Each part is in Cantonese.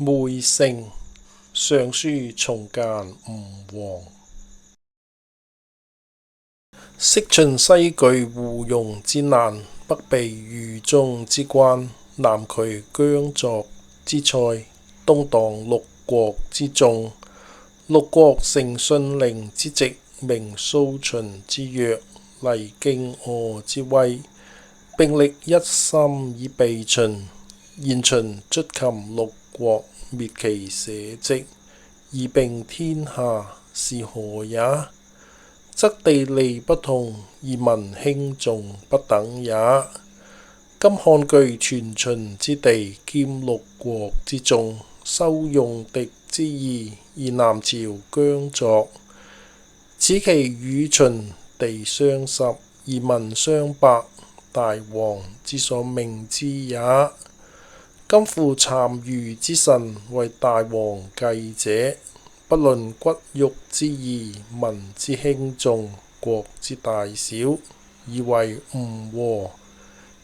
梅城上書重諫吳王。昔秦西據胡庸之難，北避豫中之關，南拒姜作之塞，東擋六國之眾。六國承信陵之職，明蘇秦之約，禮荊軻之威，兵力一心以備秦。現秦卒擒六國，滅其社稷，以並天下，是何也？則地利不同，而民輕重不等也。今漢據全秦之地，兼六國之眾，收用敵之義，而南朝姜作，此其與秦地相筮，而民相伯，大王之所命之也。今夫殘餘之臣，為大王計者，不論骨肉之義，民之輕重，國之大小，以為吳和。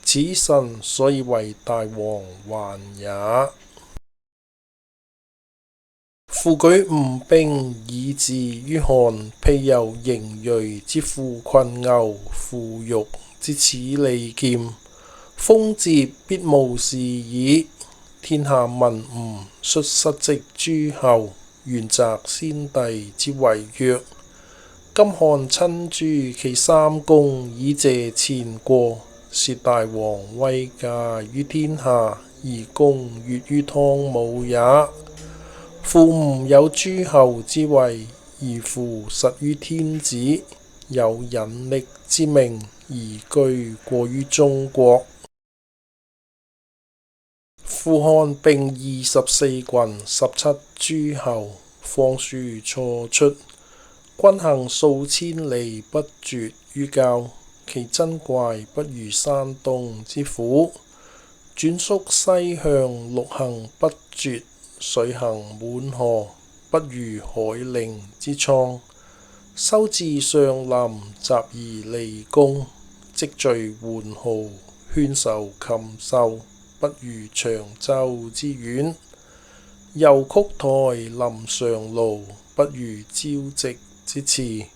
此臣所以為大王還也。夫舉吳兵以至於漢，譬猶迎銳之負群牛，負玉之矢利劍，鋒捷必無是矣。天下聞吳率失職諸侯，原責先帝之違約。今漢親誅其三公，以謝前過，是大王威駕於天下，而功越於湯武也。夫吳有諸侯之位，而父實於天子，有隱匿之名，而居過於中國。夫漢並24郡，17諸侯，方殊錯出，軍行數千里，不絕於交。其珍怪不如山東之虎，轉縮西向，陸行不絕，水行滿河，不如海陵之蒼。收至上林，集而離宮，積聚桓豪，圈授禽獸，不如長洲之苑。遊曲台，臨上蘆，不如朝夕之池。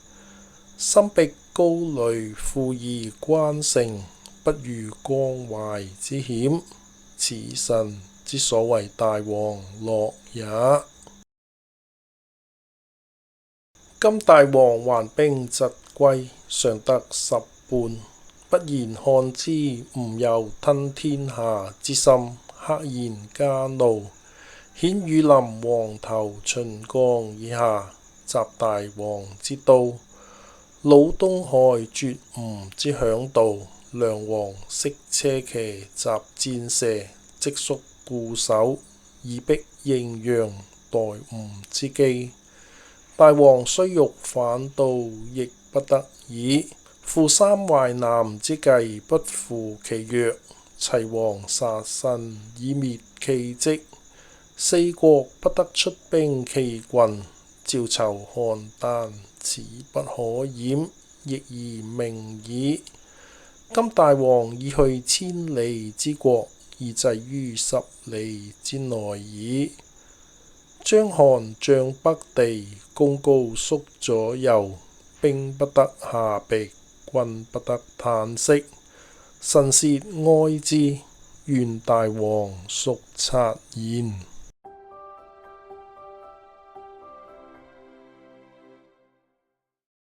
深壁高壘，富夷關城，不如江淮之險。此臣之所為大王樂也。今大王還兵疾歸，尚得10半。不然漢之吳有吞天下之心，赫然加怒，遣羽林黃頭秦江以下，襲大王之都。魯東海絕吳之嚮導，梁王昔車騎襲戰蛇，即宿固守，以逼滎陽，待吳之機。大王雖欲反盜，亦不得已。夫三淮南之計，不符其約。齊王殺身以滅其跡，四國不得出兵其郡。趙囚邯鄲，此不可掩，亦宜明矣。今大王已去千里之國，而滯於10里之內矣。章邯將北地，功高肅左右，兵不得下邳，君不得嘆息。臣竊哀之，願大王速察焉。